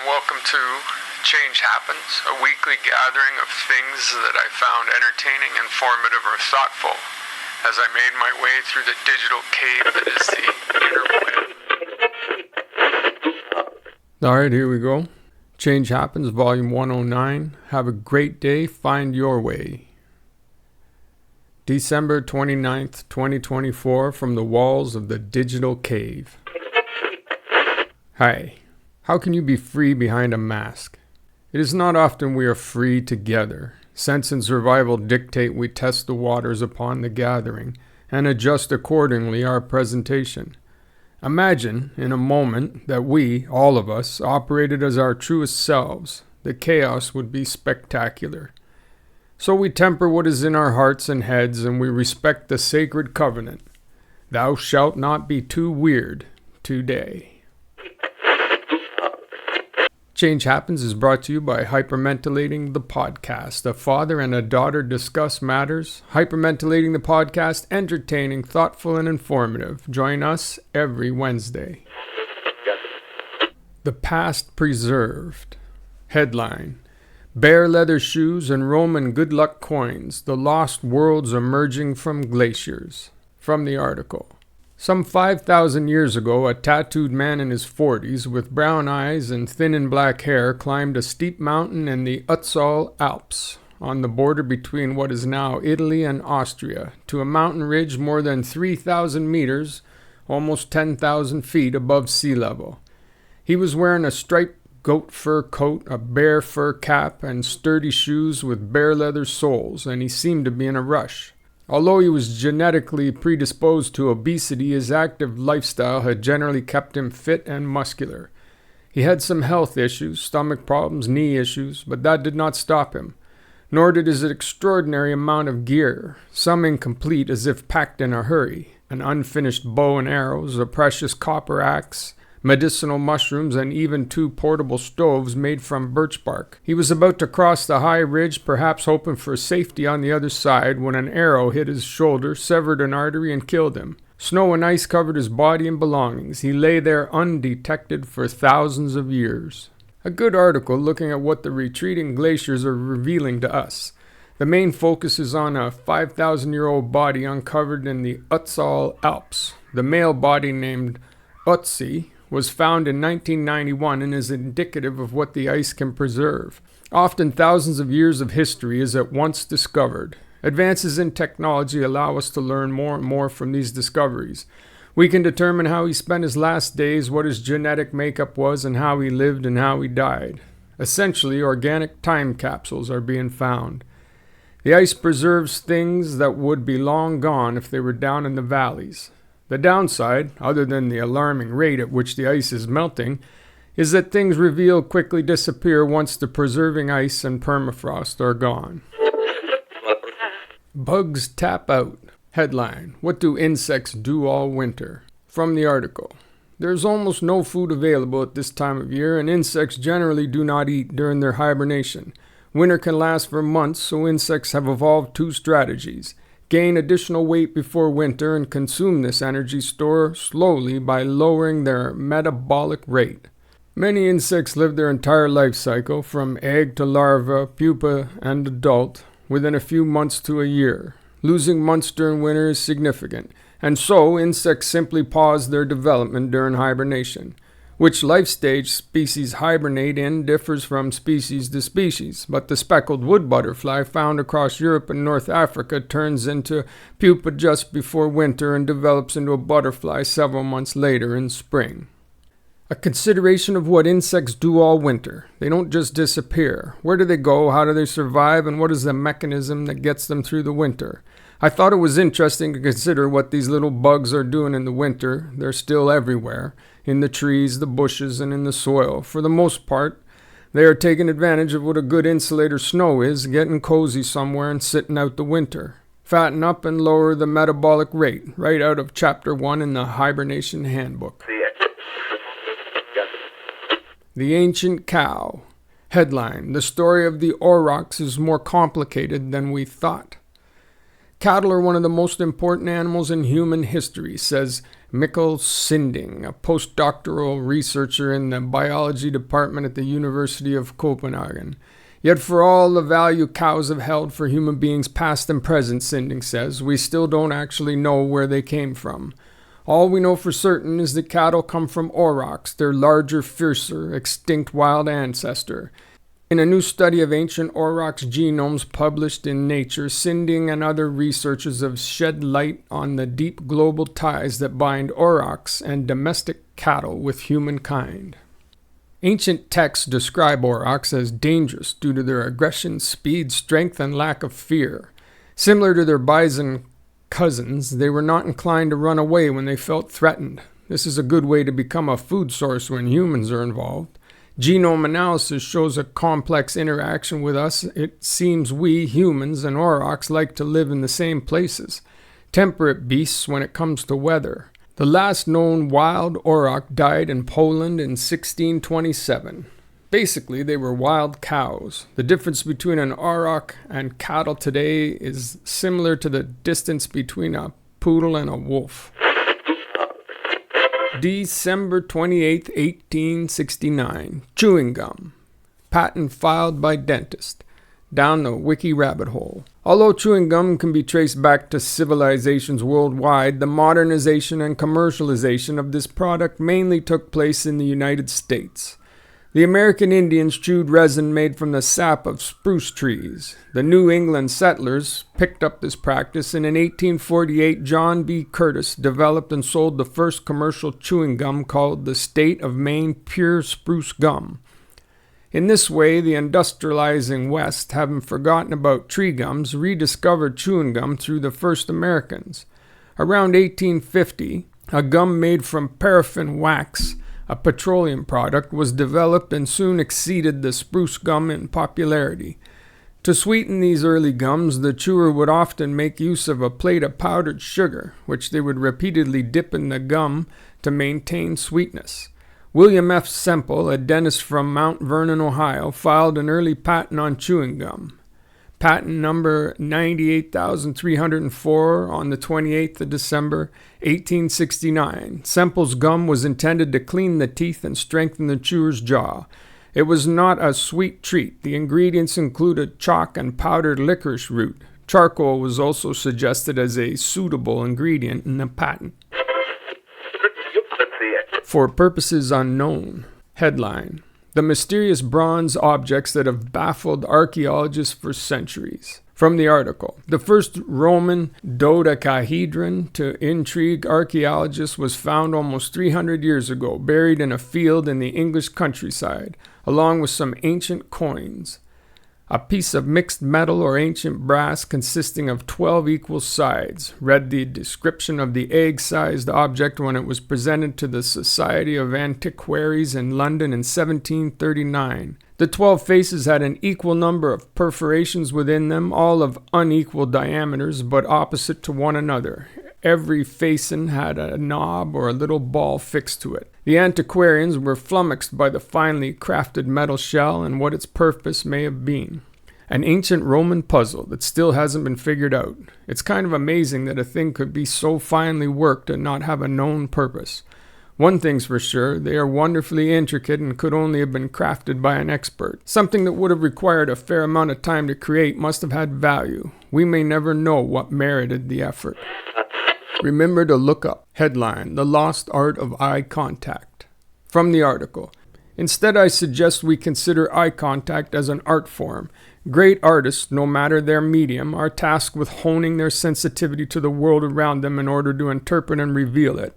welcome to Change Happens, a weekly gathering of things that I found entertaining, informative, or thoughtful as I made my way through the digital cave that is the interweb. Alright, here we go. Change Happens, Volume 109. Have a great day. Find your way. December 29th, 2024, from the walls of the digital cave. Hi. How can you be free behind a mask? It is not often we are free together. Sense and survival dictate we test the waters upon the gathering and adjust accordingly our presentation. Imagine, in a moment, that we, all of us, operated as our truest selves. The chaos would be spectacular. So we temper what is in our hearts and heads, and we respect the sacred covenant. Thou shalt not be too weird today. Change Happens is brought to you by Hyperventilating the Podcast. A father and a daughter discuss matters. Hyperventilating the Podcast, entertaining, thoughtful, and informative. Join us every Wednesday. The Past Preserved. Headline: Bear leather shoes and Roman good luck coins. The lost worlds emerging from glaciers. From the article. Some 5,000 years ago, a tattooed man in his 40s with brown eyes and thin and black hair climbed a steep mountain in the Aurochs Alps, on the border between what is now Italy and Austria, to a mountain ridge more than 3,000 meters, almost 10,000 feet above sea level. He was wearing a striped goat fur coat, a bear fur cap, and sturdy shoes with bear leather soles, and he seemed to be in a rush. Although he was genetically predisposed to obesity, his active lifestyle had generally kept him fit and muscular. He had some health issues, stomach problems, knee issues, but that did not stop him. Nor did his extraordinary amount of gear, some incomplete as if packed in a hurry, an unfinished bow and arrows, a precious copper axe, medicinal mushrooms, and even 2 portable stoves made from birch bark. He was about to cross the high ridge, perhaps hoping for safety on the other side, when an arrow hit his shoulder, severed an artery, and killed him. Snow and ice covered his body and belongings. He lay there undetected for thousands of years. A good article looking at what the retreating glaciers are revealing to us. The main focus is on a 5,000-year-old body uncovered in the Aurochs Alps. The male body, named Otzi, was found in 1991 and is indicative of what the ice can preserve. Often thousands of years of history is at once discovered. Advances in technology allow us to learn more and more from these discoveries. We can determine how he spent his last days, what his genetic makeup was, and how he lived and how he died. Essentially, organic time capsules are being found. The ice preserves things that would be long gone if they were down in the valleys. The downside, other than the alarming rate at which the ice is melting, is that things revealed quickly disappear once the preserving ice and permafrost are gone. Bugs tap out. Headline: What do insects do all winter? From the article. There is almost no food available at this time of year, and insects generally do not eat during their hibernation. Winter can last for months, so insects have evolved 2 strategies. Gain additional weight before winter and consume this energy store slowly by lowering their metabolic rate. Many insects live their entire life cycle, from egg to larva, pupa, and adult, within a few months to a year. Losing months during winter is significant, and so insects simply pause their development during hibernation. Which life stage species hibernate in differs from species to species, but the speckled wood butterfly found across Europe and North Africa turns into pupa just before winter and develops into a butterfly several months later in spring. A consideration of what insects do all winter. They don't just disappear. Where do they go? How do they survive? And what is the mechanism that gets them through the winter? I thought it was interesting to consider what these little bugs are doing in the winter. They're still everywhere, in the trees, the bushes, and in the soil. For the most part, they are taking advantage of what a good insulator snow is, getting cozy somewhere and sitting out the winter. Fatten up and lower the metabolic rate, right out of Chapter 1 in the Hibernation Handbook. The Ancient Cow. Headline: The story of the Aurochs is more complicated than we thought. Cattle are one of the most important animals in human history, says Mikkel Sinding, a postdoctoral researcher in the biology department at the University of Copenhagen. Yet for all the value cows have held for human beings past and present, Sinding says, we still don't actually know where they came from. All we know for certain is that cattle come from Aurochs, their larger, fiercer, extinct wild ancestor. In a new study of ancient Aurochs genomes published in Nature, Sinding and other researchers have shed light on the deep global ties that bind Aurochs and domestic cattle with humankind. Ancient texts describe aurochs as dangerous due to their aggression, speed, strength, and lack of fear. Similar to their bison cousins, they were not inclined to run away when they felt threatened. This is a good way to become a food source when humans are involved. Genome analysis shows a complex interaction with us. It seems we, humans, and aurochs like to live in the same places. Temperate beasts when it comes to weather. The last known wild auroch died in Poland in 1627. Basically, they were wild cows. The difference between an auroch and cattle today is similar to the distance between a poodle and a wolf. December 28, 1869. Chewing gum. Patent filed by dentist. Down the wiki rabbit hole. Although chewing gum can be traced back to civilizations worldwide, the modernization and commercialization of this product mainly took place in the United States. The American Indians chewed resin made from the sap of spruce trees. The New England settlers picked up this practice, and in 1848, John B. Curtis developed and sold the first commercial chewing gum called the State of Maine Pure Spruce Gum. In this way, the industrializing West, having forgotten about tree gums, rediscovered chewing gum through the first Americans. Around 1850, a gum made from paraffin wax, a petroleum product, was developed and soon exceeded the spruce gum in popularity. To sweeten these early gums, the chewer would often make use of a plate of powdered sugar, which they would repeatedly dip in the gum to maintain sweetness. William F. Semple, a dentist from Mount Vernon, Ohio, filed an early patent on chewing gum. Patent number 98,304 on the 28th of December, 1869. Semple's gum was intended to clean the teeth and strengthen the chewer's jaw. It was not a sweet treat. The ingredients included chalk and powdered licorice root. Charcoal was also suggested as a suitable ingredient in the patent. For purposes unknown. Headline: The mysterious bronze objects that have baffled archaeologists for centuries. From the article: The first Roman dodecahedron to intrigue archaeologists was found almost 300 years ago, buried in a field in the English countryside, along with some ancient coins. A piece of mixed metal or ancient brass consisting of 12 equal sides, read the description of the egg-sized object when it was presented to the Society of Antiquaries in London in 1739. The 12 faces had an equal number of perforations within them, all of unequal diameters, but opposite to one another. Every facin had a knob or a little ball fixed to it. The antiquarians were flummoxed by the finely crafted metal shell and what its purpose may have been. An ancient Roman puzzle that still hasn't been figured out. It's kind of amazing that a thing could be so finely worked and not have a known purpose. One thing's for sure, they are wonderfully intricate and could only have been crafted by an expert. Something that would have required a fair amount of time to create must have had value. We may never know what merited the effort. Remember to look up. Headline: The Lost Art of Eye Contact. From the article: Instead, I suggest we consider eye contact as an art form. Great artists, no matter their medium, are tasked with honing their sensitivity to the world around them in order to interpret and reveal it.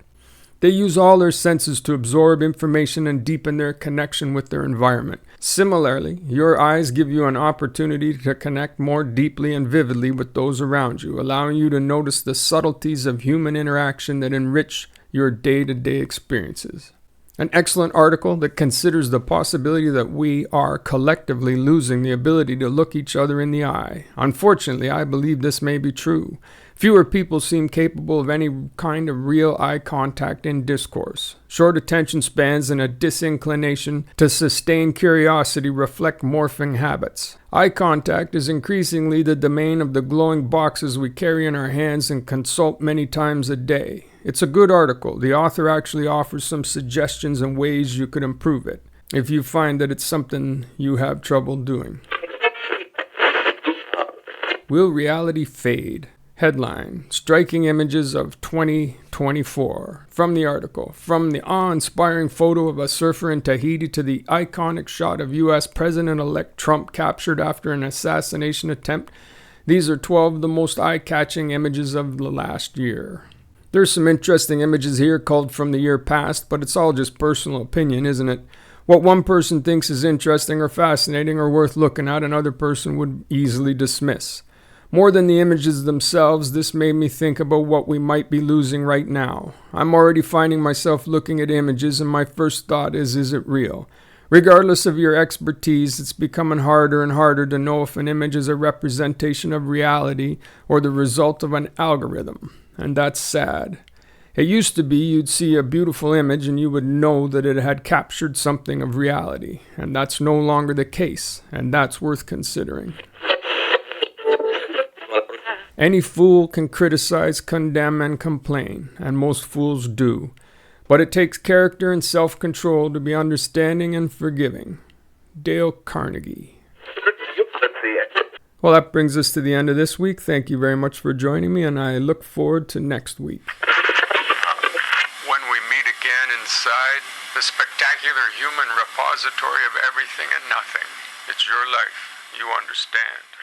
They use all their senses to absorb information and deepen their connection with their environment. Similarly, your eyes give you an opportunity to connect more deeply and vividly with those around you, allowing you to notice the subtleties of human interaction that enrich your day-to-day experiences. An excellent article that considers the possibility that we are collectively losing the ability to look each other in the eye. Unfortunately, I believe this may be true. Fewer people seem capable of any kind of real eye contact in discourse. Short attention spans and a disinclination to sustain curiosity reflect morphing habits. Eye contact is increasingly the domain of the glowing boxes we carry in our hands and consult many times a day. It's a good article. The author actually offers some suggestions and ways you could improve it, if you find that it's something you have trouble doing. Will reality fade? Headline, Striking Images of 2024. From the article, from the awe-inspiring photo of a surfer in Tahiti to the iconic shot of U.S. President-elect Trump captured after an assassination attempt, these are 12 of the most eye-catching images of the last year. There's some interesting images here culled from the year past, but it's all just personal opinion, isn't it? What one person thinks is interesting or fascinating or worth looking at, another person would easily dismiss. More than the images themselves, this made me think about what we might be losing right now. I'm already finding myself looking at images, and my first thought is it real? Regardless of your expertise, it's becoming harder and harder to know if an image is a representation of reality or the result of an algorithm. And that's sad. It used to be you'd see a beautiful image and you would know that it had captured something of reality. And that's no longer the case, and that's worth considering. Any fool can criticize, condemn, and complain, and most fools do. But it takes character and self-control to be understanding and forgiving. Dale Carnegie. Well, that brings us to the end of this week. Thank you very much for joining me, and I look forward to next week. When we meet again inside the spectacular human repository of everything and nothing, it's your life, you understand.